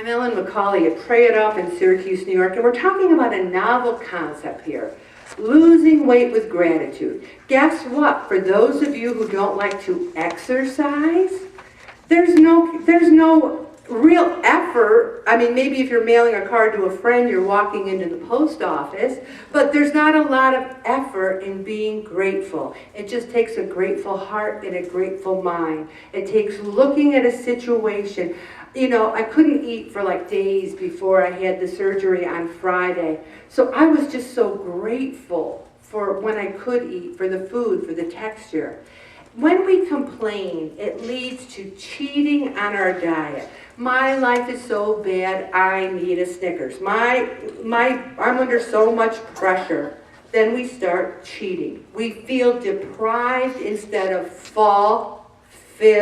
I'm Ellen McCauley at Pray It Up in Syracuse, New York, and we're talking about a novel concept here, losing weight with gratitude. Guess what? For those of you who don't like to exercise, there's no real effort. I mean, maybe if you're mailing a card to a friend, you're walking into the post office, but there's not a lot of effort in being grateful. It just takes a grateful heart and a grateful mind. It takes looking at a situation. You know, I couldn't eat for like days before I had the surgery on Friday. So I was just so grateful for when I could eat, for the food, for the texture. When we complain, it leads to cheating on our diet. My life is so bad, I need a Snickers. I'm under so much pressure. Then we start cheating. We feel deprived instead of fulfilled.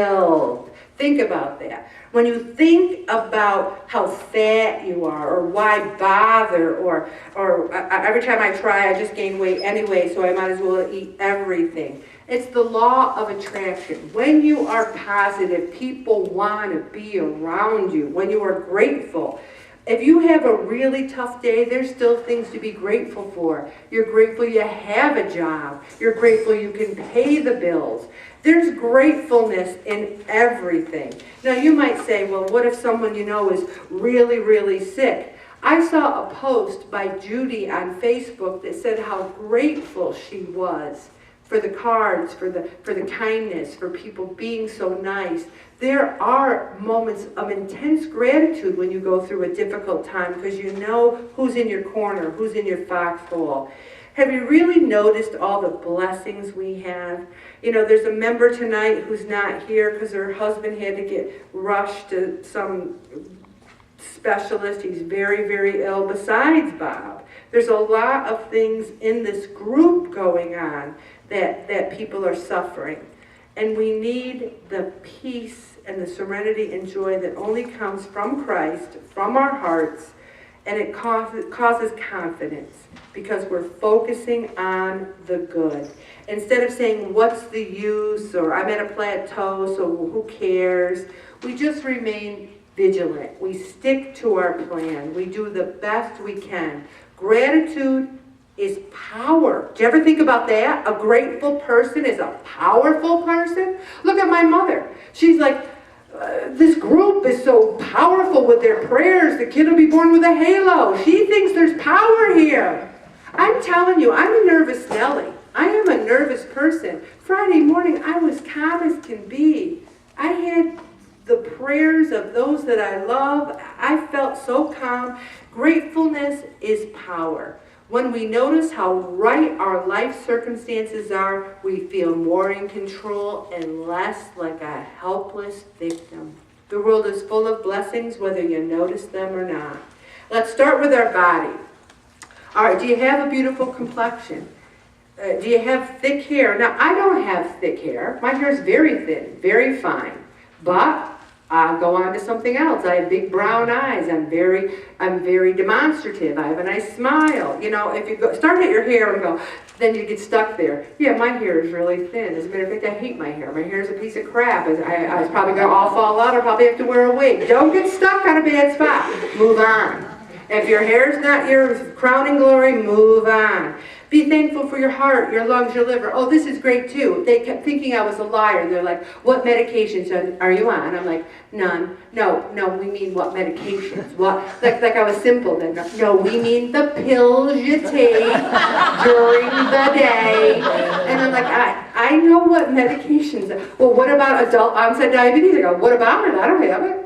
Think about that. When you think about how fat you are, or why bother, or every time I try, I just gain weight anyway, so I might as well eat everything. It's the law of attraction. When you are positive, people want to be around you. When you are grateful, if you have a really tough day, there's still things to be grateful for. You're grateful you have a job. You're grateful you can pay the bills. There's gratefulness in everything. Now you might say, well, what if someone you know is really, really sick? I saw a post by Judy on Facebook that said how grateful she was for the cards, for the kindness, for people being so nice. There are moments of intense gratitude when you go through a difficult time because you know who's in your corner, who's in your foxhole. Have you really noticed all the blessings we have? You know, there's a member tonight who's not here because her husband had to get rushed to some specialist. He's very, very ill besides Bob. There's a lot of things in this group going on that people are suffering. And we need the peace and the serenity and joy that only comes from Christ, from our hearts, and it causes confidence because we're focusing on the good. Instead of saying, what's the use, or I'm at a plateau, so who cares? We just remain vigilant. We stick to our plan. We do the best we can. Gratitude is power. Do you ever think about that? A grateful person is a powerful person. Look at my mother. She's like, this group is so powerful with their prayers. The kid will be born with a halo. She thinks there's power here. I'm telling you, I'm a nervous Nelly. I am a nervous person. Friday morning, I was calm as can be. I had the prayers of those that I love. I felt so calm. Gratefulness is power. When we notice how right our life circumstances are, we feel more in control and less like a helpless victim. The world is full of blessings, whether you notice them or not. Let's start with our body. All right, do you have a beautiful complexion? Do you have thick hair? Now, I don't have thick hair. My hair is very thin, very fine. But I'll go on to something else. I have big brown eyes. I'm very demonstrative. I have a nice smile. You know, if you start at your hair and go, then you get stuck there. Yeah, my hair is really thin. As a matter of fact, I hate my hair. My hair is a piece of crap. I was probably going to all fall out or probably have to wear a wig. Don't get stuck on a bad spot. Move on. If your hair is not your crowning glory, move on. Be thankful for your heart, your lungs, your liver. Oh, this is great too. They kept thinking I was a liar. They're like, what medications are you on? I'm like, none. No, we mean what medications? What? Like I was simple then. No, we mean the pills you take during the day. And I'm like, I know what medications are. Well, what about adult onset diabetes? I go, what about it? I don't have it.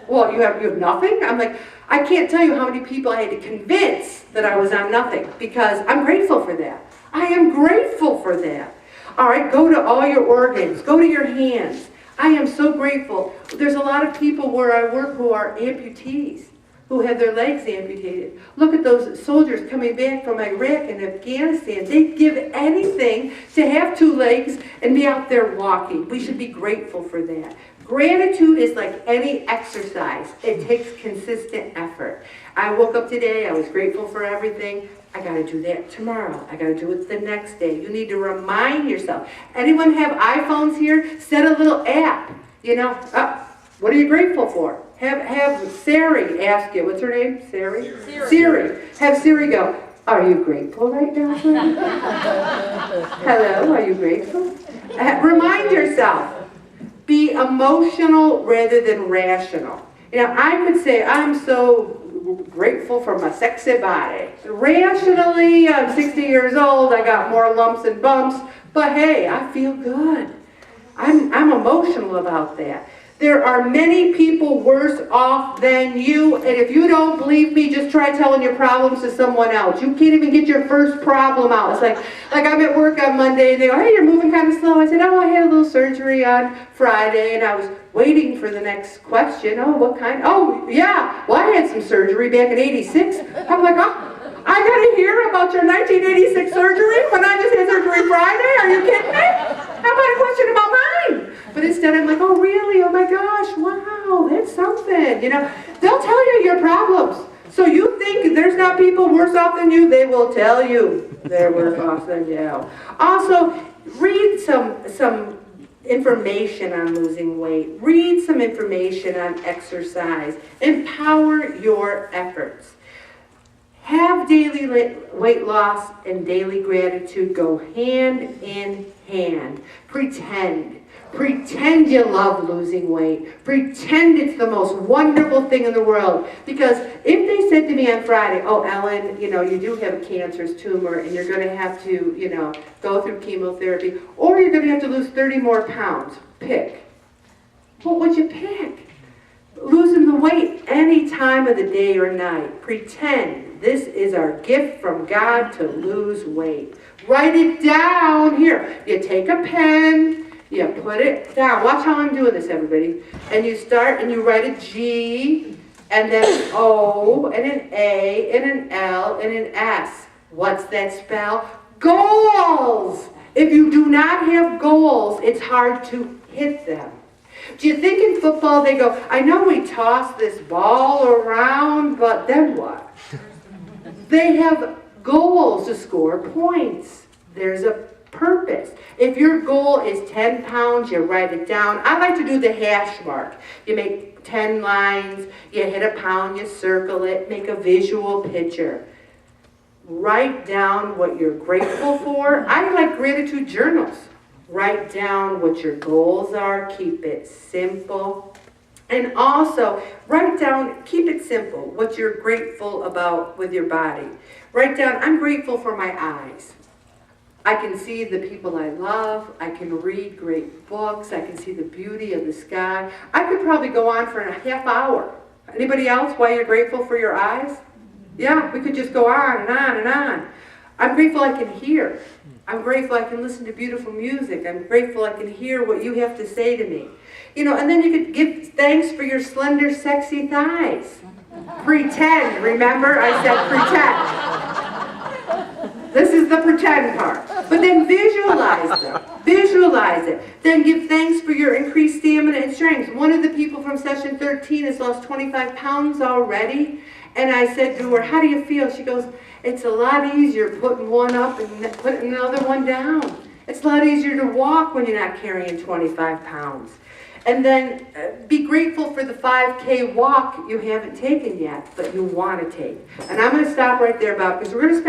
Well, you have nothing? I'm like, I can't tell you how many people I had to convince that I was on nothing because I'm grateful for that. I am grateful for that. All right, go to all your organs. Go to your hands. I am so grateful. There's a lot of people where I work who are amputees, who have their legs amputated. Look at those soldiers coming back from Iraq and Afghanistan. They'd give anything to have two legs and be out there walking. We should be grateful for that. Gratitude is like any exercise. It takes consistent effort. I woke up today, I was grateful for everything. I got to do that tomorrow. I got to do it the next day. You need to remind yourself. Anyone have iPhones here? Set a little app. You know, What are you grateful for? Have Siri ask you, what's her name? Siri? Siri. Have Siri go, are you grateful right now, honey? Hello, are you grateful? Remind yourself, be emotional rather than rational. You know, I could say, I'm so grateful for my sexy body. Rationally, I'm 60 years old, I got more lumps and bumps, but hey, I feel good. I'm emotional about that. There are many people worse off than you, and if you don't believe me, just try telling your problems to someone else. You can't even get your first problem out. It's like I'm at work on Monday, and they go, hey, you're moving kind of slow. I said, oh, I had a little surgery on Friday, and I was waiting for the next question. Oh, what kind? Oh, yeah, well, I had some surgery back in '86. I'm like, oh, I gotta hear about your 1986 surgery when I just had surgery Friday? Are you kidding me? How about a question about mine? But instead I'm like, oh really? Oh my gosh, wow, that's something. You know, they'll tell you your problems. So you think there's not people worse off than you? They will tell you they're worse off than you. Also, read some information on losing weight. Read some information on exercise. Empower your efforts. Have daily weight loss and daily gratitude go hand in hand. Pretend you love losing weight. Pretend it's the most wonderful thing in the world. Because if they said to me on Friday, oh, Ellen, you know, you do have a cancerous tumor and you're going to have to, you know, go through chemotherapy, or you're going to have to lose 30 more pounds, pick. What would you pick? Losing the weight any time of the day or night. Pretend this is our gift from God to lose weight. Write it down. Here, you take a pen, you put it down. Watch how I'm doing this, everybody. And you start and you write a G, and then an O, and an A, and an L, and an S. What's that spell? Goals! If you do not have goals, it's hard to hit them. Do you think in football they go, I know we toss this ball around, but then what? They have goals to score points. There's a purpose. If your goal is 10 pounds, you write it down. I like to do the hash mark. You make 10 lines, you hit a pound, you circle it, make a visual picture. Write down what you're grateful for. I like gratitude journals. Write down what your goals are. Keep it simple. And also, write down, keep it simple, what you're grateful about with your body. Write down, I'm grateful for my eyes. I can see the people I love. I can read great books. I can see the beauty of the sky. I could probably go on for a half hour. Anybody else, why you're grateful for your eyes? Yeah, we could just go on and on and on. I'm grateful I can hear. I'm grateful I can listen to beautiful music. I'm grateful I can hear what you have to say to me. You know, and then you could give thanks for your slender, sexy thighs. Pretend, remember? I said pretend. This is the pretend part. But then visualize them. Visualize it. Then give thanks for your increased stamina and strength. One of the people from session 13 has lost 25 pounds already. And I said to her, how do you feel? She goes, it's a lot easier putting one up and putting another one down. It's a lot easier to walk when you're not carrying 25 pounds. And then be grateful for the 5K walk you haven't taken yet, but you want to take. And I'm going to stop right there, because we're going to spend